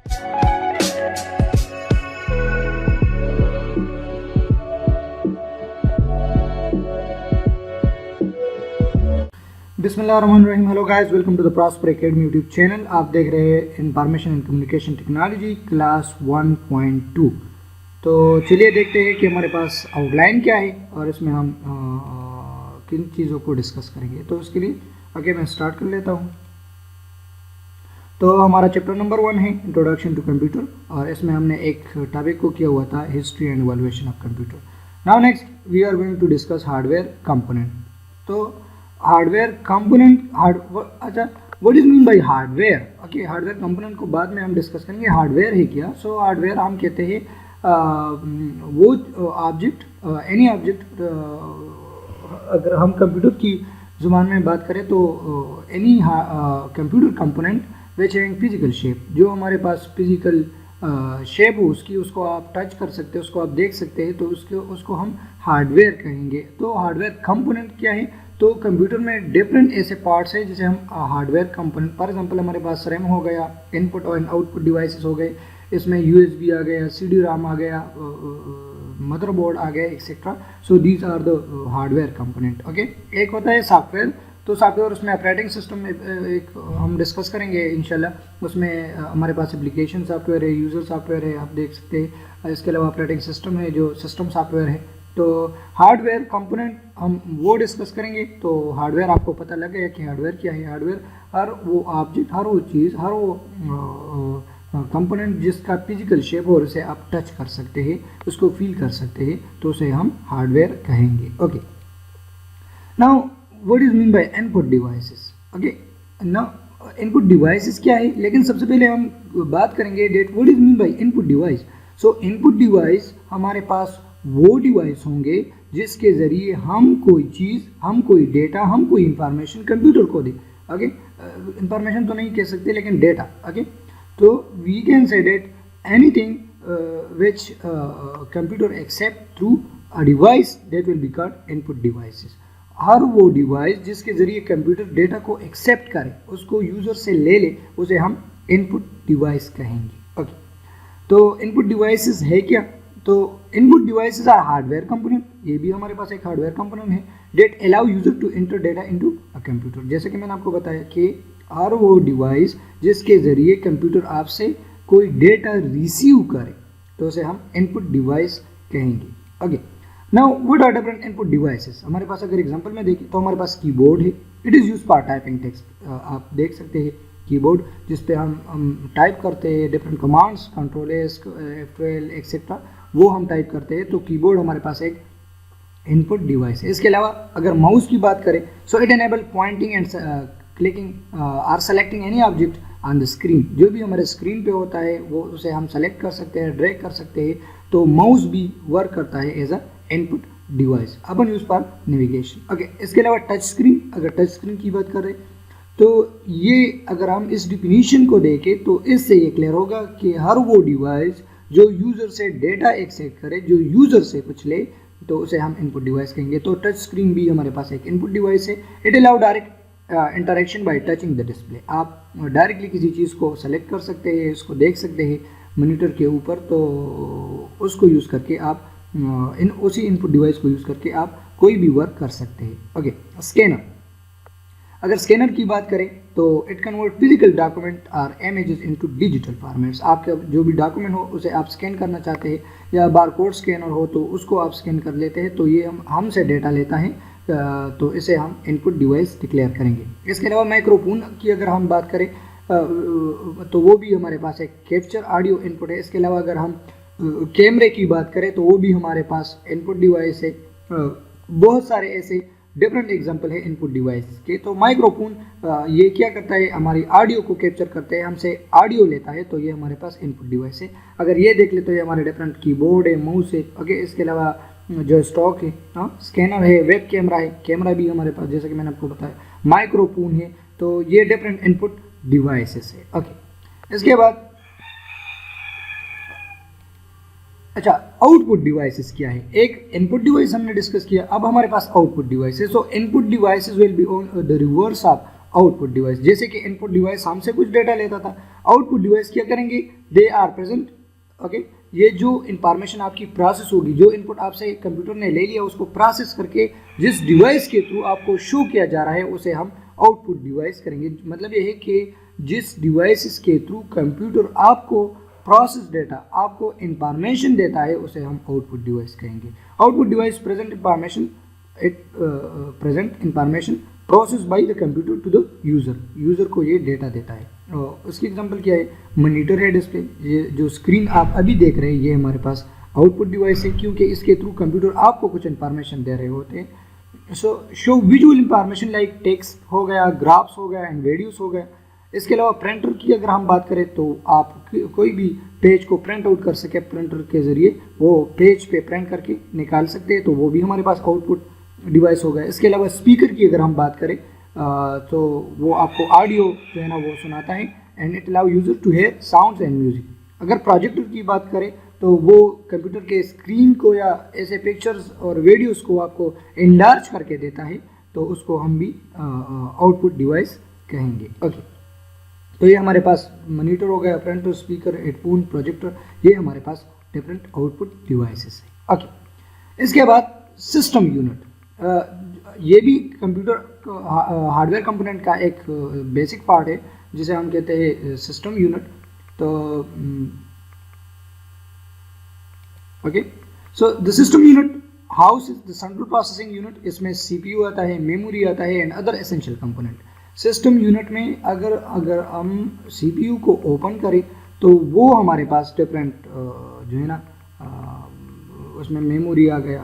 बिस्मिल्लाहिर्रहमानिर्रहीम। Hello guys, welcome to the prosper academy YouTube channel. आप देख रहे हैं information and communication technology class 1.2। तो चलिए देखते हैं कि हमारे पास आउटलाइन क्या है और इसमें हम किन चीज़ों को डिस्कस करेंगे। तो उसके लिए मैं स्टार्ट कर लेता हूँ। तो हमारा चैप्टर नंबर 1 है इंट्रोडक्शन टू कंप्यूटर, और इसमें हमने एक टॉपिक को किया हुआ था history and evaluation of computer. Now next we are going to discuss hardware component. तो हार्डवेयर कंपोनेंट अच्छा, what is mean by hardware? Okay, hardware component को बाद में हम डिस्कस करेंगे। हार्डवेयर है क्या? सो हार्डवेयर हम कहते हैं वो ऑब्जेक्ट, एनी ऑब्जेक्ट, अगर हम कंप्यूटर की जुबान में बात करें तो any computer component which having physical shape, जो हमारे पास फिजिकल शेप हो उसको आप टच कर सकते हैं, उसको आप देख सकते हैं, तो उसको हम हार्डवेयर कहेंगे। तो हार्डवेयर कंपोनेंट क्या है? तो कंप्यूटर में डिफरेंट ऐसे पार्ट्स हैं जिसे हम हार्डवेयर कंपोनेंट, फॉर एग्जांपल हमारे पास रैम हो गया, इनपुट और आउटपुट डिवाइसेस हो गए, इसमें यूएसबी आ गया, सीडी रैम आ गया, मदरबोर्ड आ गया, etcetera. So these are the hardware component. Okay, एक होता है सॉफ्टवेयर। तो सॉफ्टवेयर उसमें ऑपरेटिंग सिस्टम में एक हम डिस्कस करेंगे इंशाल्लाह। उसमें हमारे पास एप्लीकेशन सॉफ्टवेयर है, यूज़र सॉफ्टवेयर है, आप देख सकते हैं। इसके अलावा ऑपरेटिंग सिस्टम है जो सिस्टम सॉफ्टवेयर है। तो हार्डवेयर कंपोनेंट हम वो डिस्कस करेंगे। तो हार्डवेयर आपको पता लग गया कि हार्डवेयर क्या है। हार्डवेयर हर वो ऑब्जेक्ट, हर वो चीज़, हर वो कंपोनेंट जिसका फिजिकल शेप हो और उसे आप टच कर सकते हैं, उसको फील कर सकते हैं, तो उसे हम हार्डवेयर कहेंगे। Okay, now what is mean by input devices? Okay, now input devices क्या है, लेकिन सबसे पहले हम बात करेंगे that what is mean by input device. So input device हमारे पास वो डिवाइस होंगे जिसके ज़रिए हम कोई चीज़, हम कोई डेटा, हम कोई इंफॉर्मेशन कंप्यूटर को दें। ओके, इंफॉर्मेशन तो नहीं कह सकते लेकिन डेटा। ओके, तो we can say data anything which computer accept through a device that will be called input devices. हर वो डिवाइस जिसके ज़रिए कंप्यूटर डेटा को एक्सेप्ट करे, उसको यूज़र से ले ले, उसे हम इनपुट डिवाइस कहेंगे। ओके, तो इनपुट डिवाइसेस है क्या? तो input devices are hardware component. ये भी हमारे पास एक हार्डवेयर कंपोनेंट है that allow user to enter data into a computer. जैसे कि मैंने आपको बताया कि हर वो डिवाइस जिसके ज़रिए कंप्यूटर आपसे कोई डेटा रिसीव करे, तो उसे हम इनपुट डिवाइस कहेंगे। Okay, now what are different input devices? हमारे पास अगर एग्जांपल में देखें तो हमारे पास कीबोर्ड है। It is use for typing text. आप देख सकते हैं कीबोर्ड जिस पे हम टाइप करते हैं different commands, control S, F12 etcetera, वो हम टाइप करते हैं। तो कीबोर्ड हमारे पास एक इनपुट डिवाइस है। इसके अलावा अगर माउस की बात करें, so it enable pointing and clicking or selecting any object on the screen. जो भी हमारे स्क्रीन पे होता है वो उसे हम सेलेक्ट कर सकते हैं, ड्रैग कर सकते हैं। तो माउस भी वर्क करता है एज अ इनपुट डिवाइस। अपन यूज फॉर नेविगेशन। ओके, इसके अलावा टच स्क्रीन, अगर टच स्क्रीन की बात करें तो ये अगर हम इस डिफिनीशन को देखें तो इससे ये क्लियर होगा कि हर वो डिवाइस जो यूज़र से डेटा एक्सेप्ट करे, जो यूज़र से कुछ ले, तो उसे हम इनपुट डिवाइस कहेंगे। तो टच स्क्रीन भी हमारे पास एक इनपुट डिवाइस है। It allow direct interaction bye touching the display. आप डायरेक्टली किसी चीज़ को सेलेक्ट कर सकते हैं, उसको देख सकते हैं मॉनिटर के ऊपर, तो उसको यूज़ करके आप उसी इनपुट डिवाइस को यूज़ करके आप कोई भी वर्क कर सकते हैं। ओके, स्कैनर, अगर स्कैनर की बात करें तो इट कन्वर्ट फिजिकल डॉक्यूमेंट और इमेजेस इनटू डिजिटल फॉर्मेट्स। आपका जो भी डॉक्यूमेंट हो उसे आप स्कैन करना चाहते हैं, या बारकोड स्कैनर हो तो उसको आप स्कैन कर लेते हैं, तो ये हमसे डेटा लेता है, तो इसे हम इनपुट डिवाइस डिक्लेयर करेंगे। इसके अलावा माइक्रोफोन की अगर हम बात करें तो वो भी हमारे पास एक कैप्चर ऑडियो इनपुट है। इसके अलावा अगर हम कैमरे की बात करें तो वो भी हमारे पास इनपुट डिवाइस है। बहुत सारे ऐसे डिफरेंट एग्जांपल है इनपुट डिवाइस के। तो माइक्रोफोन ये क्या करता है, हमारी ऑडियो को कैप्चर करते हैं, हमसे ऑडियो लेता है, तो ये हमारे पास इनपुट डिवाइस है। अगर ये देख ले तो ये हमारे डिफरेंट कीबोर्ड है, माउस है। ओके, इसके अलावा जो स्टॉक है, स्कैनर है, वेब कैमरा है, कैमरा भी हमारे पास जैसे कि मैंने आपको बताया, माइक्रोफोन है। तो ये डिफरेंट इनपुट डिवाइसेस है। ओके, इसके बाद अच्छा, आउटपुट डिवाइसेस क्या है? एक इनपुट डिवाइस हमने डिस्कस किया, अब हमारे पास आउटपुट डिवाइस है। सो input devices will be on the reverse of output device. जैसे कि इनपुट डिवाइस हमसे कुछ डेटा लेता था, आउटपुट डिवाइस क्या करेंगे, दे आर प्रेजेंट, ओके। ये जो इंफॉर्मेशन आपकी प्रोसेस होगी, जो इनपुट आपसे कंप्यूटर ने ले लिया उसको प्रोसेस करके जिस डिवाइस के थ्रू आपको शो किया जा रहा है उसे हम आउटपुट डिवाइस करेंगे। मतलब ये है कि जिस डिवाइस के थ्रू कंप्यूटर आपको प्रोसेस डेटा, आपको इंफॉर्मेशन देता है उसे हम आउटपुट डिवाइस कहेंगे। Output device present information, it present information process by the computer to the user, user को ये डेटा देता है। उसकी एग्जांपल क्या है, मॉनिटर है, डिस्प्ले, ये जो स्क्रीन आप अभी देख रहे हैं ये हमारे पास आउटपुट डिवाइस है, क्योंकि इसके थ्रू कंप्यूटर आपको कुछ इंफॉर्मेशन दे रहे होते हैं। Show visual information like text हो गया, ग्राफ्स हो गया एंड वीडियोस हो गया। इसके अलावा प्रिंटर की अगर हम बात करें तो आप कोई भी पेज को प्रिंट आउट कर सके, प्रिंटर के ज़रिए वो पेज पे प्रिंट करके निकाल सकते हैं, तो वो भी हमारे पास आउटपुट डिवाइस हो गया। इसके अलावा स्पीकर की अगर हम बात करें तो वो आपको ऑडियो जो है ना वो सुनाता है, and it allow user to hear sounds and music. अगर प्रोजेक्टर की बात करें तो वो कंप्यूटर के स्क्रीन को या ऐसे पिक्चर्स और वीडियोस को आपको इनलार्ज करके देता है, तो उसको हम भी आउटपुट डिवाइस कहेंगे, ओके। तो ये हमारे पास मॉनिटर हो गया, प्रिंटर, स्पीकर, हेडफोन, प्रोजेक्टर, ये हमारे पास डिफरेंट आउटपुट डिवाइसेस है, ओके। इसके बाद सिस्टम यूनिट, ये भी कंप्यूटर हार्डवेयर कंपोनेंट का एक बेसिक पार्ट है जिसे हम कहते हैं सिस्टम यूनिट। तो okay, so the system unit house is the central processing unit. इसमें सीपीयू आता है, मेमोरी आता है and other essential component. System unit में अगर हम सीपीयू को ओपन करें तो वो हमारे पास डिफरेंट जो है ना उसमें मेमोरी आ गया,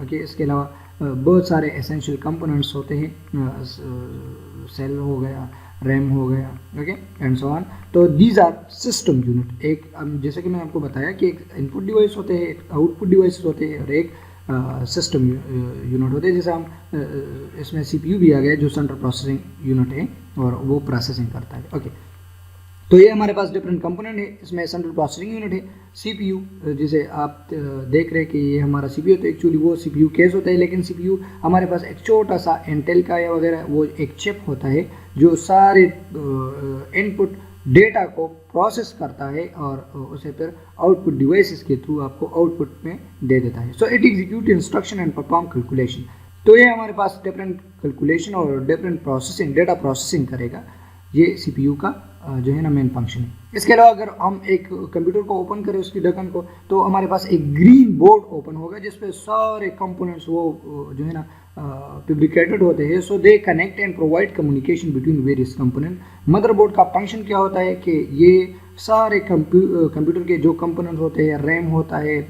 ओके। इसके अलावा बहुत सारे एसेंशियल कंपोनेंट्स होते हैं, सेल हो गया, रैम हो गया, ओके एंड सो ऑन। तो दीज आर सिस्टम यूनिट। एक जैसे कि मैंने आपको बताया कि एक इनपुट डिवाइस होते हैं, एक आउटपुट डिवाइस होते हैं और एक सिस्टम यूनिट होते हैं। जैसे हम इसमें सीपीयू भी आ गया जो सेंट्रल प्रोसेसिंग यूनिट है और वो प्रोसेसिंग करता है, ओके। तो ये हमारे पास डिफरेंट कंपोनेंट है। इसमें सेंट्रल प्रोसेसिंग यूनिट है, सीपीयू, जिसे आप देख रहे हैं कि ये हमारा सीपीयू, तो एक्चुअली वो सीपीयू केस होता है, लेकिन सीपीयू हमारे पास एक छोटा सा इंटेल का या वगैरह वो एक चिप होता है जो सारे इनपुट डेटा को प्रोसेस करता है और उसे फिर आउटपुट डिवाइसेस के थ्रू आपको आउटपुट में दे देता है। So it execute instruction and perform calculation. तो ये हमारे पास डिफरेंट कैलकुलेशन और डिफरेंट प्रोसेसिंग, डेटा प्रोसेसिंग करेगा। ये सीपीयू का जो है ना मेन फंक्शन है। इसके अलावा अगर हम एक कंप्यूटर को ओपन करें उसकी ढक्कन को, तो हमारे पास एक ग्रीन बोर्ड ओपन होगा जिसपे सारे कंपोनेंट्स वो जो है ना फैब्रिकेटेड होते हैं। So they connect and provide communication between various component. Motherboard का फंक्शन क्या होता है कि ये सारे कंप्यूटर के जो कंपोनेंट्स होते हैं, रैम होता है,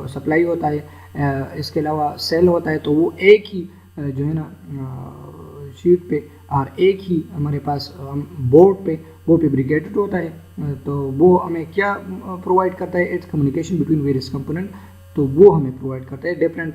सप्लाई होता है, इसके अलावा सेल होता है, तो वो एक ही जो है ना शीट पे और एक ही हमारे पास बोर्ड पे वो फैब्रिकेटेड होता है। तो वो हमें क्या प्रोवाइड करता है, it's communication between various component. तो वो हमें प्रोवाइड करता है डिफरेंट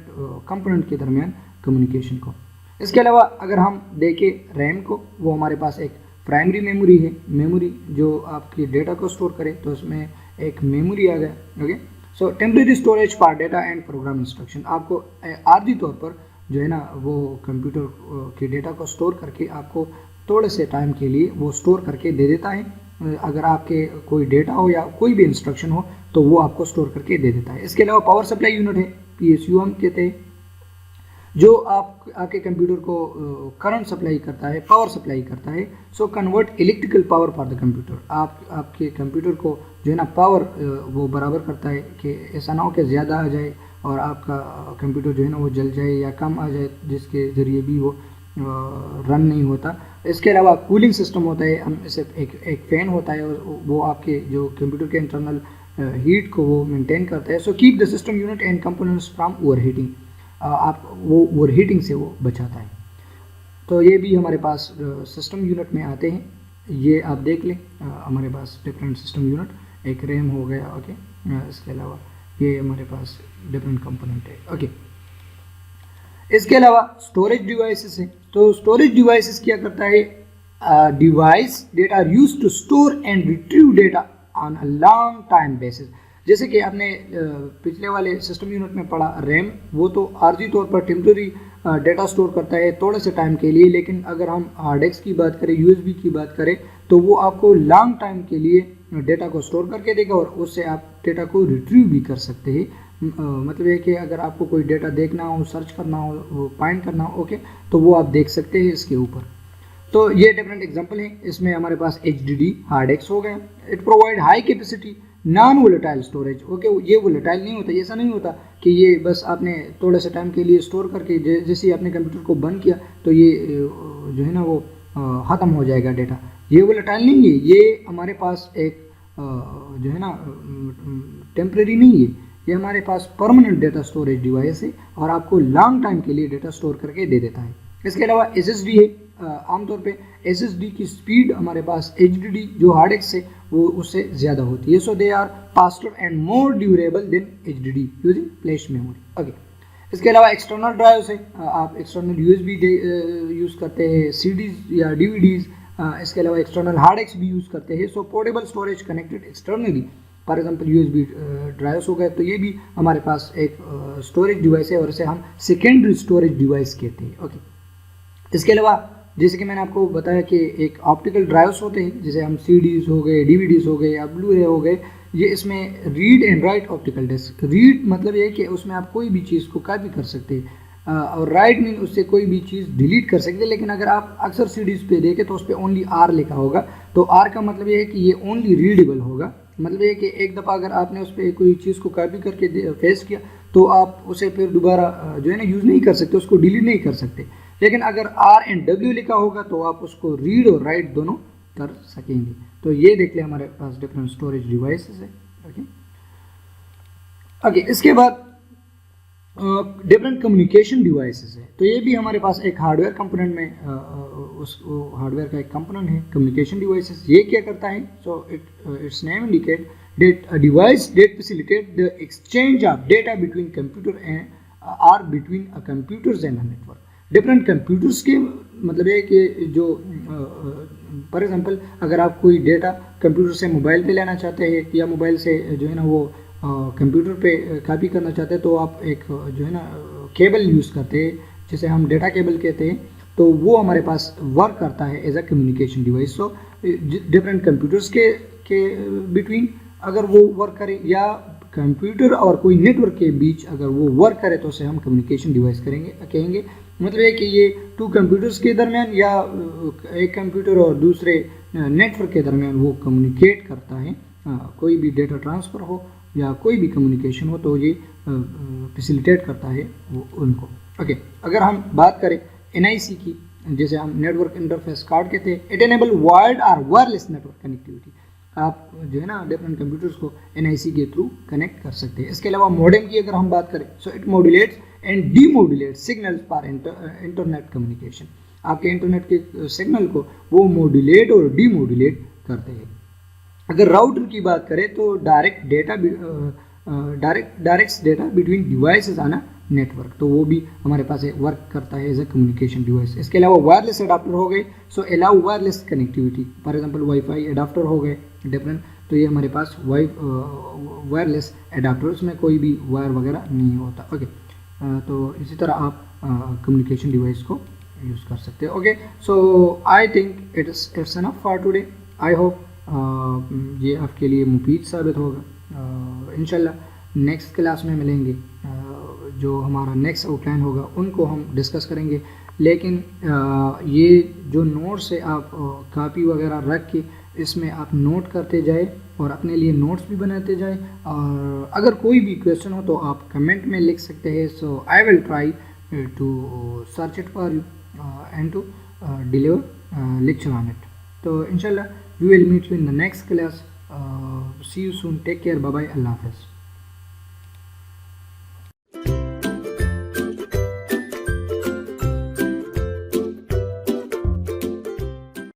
कंपोनेंट के दरमियान कम्युनिकेशन को। इसके अलावा अगर हम देखें रैम को, वो हमारे पास एक प्राइमरी मेमोरी है, मेमोरी जो आपकी डेटा को स्टोर करे, तो उसमें एक मेमोरी आ गया, okay. So temporary storage for data and programme instruction, आपको आर्जी तौर पर जो है ना वो कंप्यूटर के डेटा को स्टोर करके आपको थोड़े से टाइम के लिए वो स्टोर करके दे देता है। अगर आपके कोई डेटा हो या कोई भी इंस्ट्रक्शन हो तो वो आपको स्टोर करके दे देता है। इसके अलावा पावर सप्लाई यूनिट है, पीएसयू हम कहते हैं, जो आपके कंप्यूटर को करंट सप्लाई करता है, पावर सप्लाई करता है। So convert electrical power for the computer, आपके कंप्यूटर को जो है ना पावर वो बराबर करता है कि ऐसा ना हो कि ज़्यादा आ जाए और आपका कंप्यूटर जो है ना वो जल जाए या कम आ जाए, जिसके ज़रिए भी वो रन नहीं होता। इसके अलावा कूलिंग सिस्टम होता है, हम इसे एक फ़ैन होता है और वो आपके जो कंप्यूटर के इंटरनल हीट को वो मेंटेन करता है। So keep the system unit and components from overheating, आप वो ओवरहीटिंग से वो बचाता है। तो ये भी हमारे पास सिस्टम यूनिट में आते हैं। ये आप देख लें, हमारे पास डिफरेंट सिस्टम यूनिट, एक रैम हो गया, ओके। इसके अलावा ये हमारे पास डिफरेंट कंपोनेंट है, ओके। इसके अलावा स्टोरेज डिवाइसेस है। तो स्टोरेज डिवाइसेस क्या करता है, device data are used to store and retrieve data on a long time basis. जैसे कि आपने पिछले वाले सिस्टम यूनिट में पढ़ा, रैम वो तो आर्जी तौर पर टेम्पररी डेटा स्टोर करता है थोड़े से टाइम के लिए, लेकिन अगर हम हार्ड डिस्क की बात करें, यूएसबी की बात करें, तो वो आपको लॉन्ग टाइम के लिए डेटा को स्टोर करके देगा और उससे आप डेटा को रिट्रीव भी कर सकते हैं। मतलब ये कि अगर आपको कोई डेटा देखना हो, सर्च करना हो, फाइंड करना हो, ओके, तो वो आप देख सकते हैं इसके ऊपर। तो ये डिफरेंट एग्जांपल है। इसमें हमारे पास HDD हार्ड डिस्क हो गए। It provide high capacity non volatile storage. Okay, ये वोलेटाइल नहीं होता, ऐसा नहीं होता कि ये बस आपने थोड़े से टाइम के लिए स्टोर करके जैसे ही आपने कंप्यूटर को बंद किया तो ये जो है ना वो ख़त्म हो जाएगा डेटा। ये वोलेटाइल नहीं है, ये हमारे पास एक जो है ना टेम्प्रेरी नहीं है, ये हमारे पास परमानेंट डेटा स्टोरेज डिवाइस है और आपको लॉन्ग टाइम के लिए डेटा स्टोर करके दे देता है। इसके अलावा SSD है। आमतौर पे SSD की स्पीड हमारे पास HDD जो हार्ड डिस्क से वो उससे ज़्यादा होती है। So they are faster and more durable than HDD using flash memory. Okay, इसके अलावा एक्सटर्नल ड्राइव से आप एक्सटर्नल USB यूज़ करते हैं, CDs या DVDs। इसके अलावा एक्सटर्नल हार्ड डिस्क भी यूज़ करते हैं। So portable storage connected externally, for example USB drives हो गए, तो ये भी हमारे पास एक स्टोरेज डिवाइस है और इसे हम सेकेंडरी स्टोरेज डिवाइस कहते हैं। ओके, इसके अलावा जैसे कि मैंने आपको बताया कि एक ऑप्टिकल ड्राइव्स होते हैं, जैसे हम CDs हो गए, DVDs हो गए या ब्लू-रे हो गए, ये इसमें read and write optical disk. Read मतलब ये कि उसमें आप कोई भी चीज़ को कॉपी कर सकते हैं और राइट मीन उससे कोई भी चीज़ डिलीट कर सकते हैं। लेकिन अगर आप अक्सर CDs पे देखें तो उस पर ओनली R लिखा होगा, तो R का मतलब ये है कि ये ओनली रीडेबल होगा। मतलब ये कि एक दफ़ा अगर आपने उस पर कोई चीज़ को कॉपी करके फेस किया तो आप उसे फिर दोबारा जो है ना यूज़ नहीं कर सकते, उसको डिलीट नहीं कर सकते। लेकिन अगर R and W लिखा होगा तो आप उसको रीड और राइट दोनों कर सकेंगे। तो ये देख ले हमारे पास डिफरेंट स्टोरेज डिवाइसेस है। ओके, इसके बाद डिफरेंट कम्युनिकेशन डिवाइसेस है। तो ये भी हमारे पास एक हार्डवेयर कंपोनेंट में उस हार्डवेयर का एक कंपोनेंट है कम्युनिकेशन डिवाइसेस। ये क्या करता है? So its name indicate that a device that facilitate the exchange of data between computer and or between a computers and a network. Different computers के मतलब है कि जो फॉर एग्जांपल अगर आप कोई डेटा कंप्यूटर से मोबाइल पे लेना चाहते हैं या मोबाइल से जो है ना वो कंप्यूटर पे कॉपी करना चाहते हैं तो आप एक जो है ना केबल यूज़ करते हैं जिसे हम डेटा केबल कहते हैं। तो वो हमारे पास वर्क करता है as a communication device. So different computers के बिटवीन अगर वो वर्क करे या कंप्यूटर और कोई नेटवर्क के बीच अगर वो वर्क करे तो उसे हम कम्युनिकेशन डिवाइस कहेंगे। मतलब है कि ये टू कंप्यूटर्स के दरमियान या एक कंप्यूटर और दूसरे नेटवर्क के दरमियान वो कम्युनिकेट करता है। कोई भी डेटा ट्रांसफ़र हो या कोई भी कम्युनिकेशन हो तो ये फैसिलिटेट करता है वो उनको। ओके, अगर हम बात करें NIC की, जैसे हम नेटवर्क इंटरफेस कार्ड कहते हैं, इट एनेबल वायर्ड और वायरलेस नेटवर्क कनेक्टिविटी। आप जो है ना डिफरेंट कंप्यूटर्स को NIC के थ्रू कनेक्ट कर सकते हैं। इसके अलावा मॉडेम की अगर हम बात करें, so it modulates and demodulate signals for internet communication. आपके इंटरनेट के सिग्नल को वो मॉड्यूलेट और डीमॉड्यूलेट करते हैं। अगर राउटर की बात करें तो direct data between devices on a network, तो वो भी हमारे पास वर्क करता है एज अ कम्युनिकेशन डिवाइस। इसके अलावा वायरलेस अडाप्टर हो गए, सो allow wireless connectivity. For example wifi adapter हो गए डिफरेंट, तो ये हमारे पास वायरलेस अडाप्टर, उसमें कोई भी वायर वगैरह नहीं होता। ओके, तो इसी तरह आप कम्युनिकेशन डिवाइस को यूज़ कर सकते हैं। Okay, so I think it's enough for today. I hope ये आपके लिए मुफीद साबित होगा। इंशाल्लाह नेक्स्ट क्लास में मिलेंगे। जो हमारा नेक्स्ट आउटलाइन होगा उनको हम डिस्कस करेंगे। लेकिन ये जो नोट्स है आप कॉपी वगैरह रख के इसमें आप नोट करते जाए और अपने लिए नोट्स भी बनाते जाए। और अगर कोई भी क्वेश्चन हो तो आप कमेंट में लिख सकते हैं। So I will try to search it for you and to deliver lecture on it. तो इंशाल्लाह we will meet you in the next class. See you soon, take care, bye bye, अल्लाह हाफ़िज़।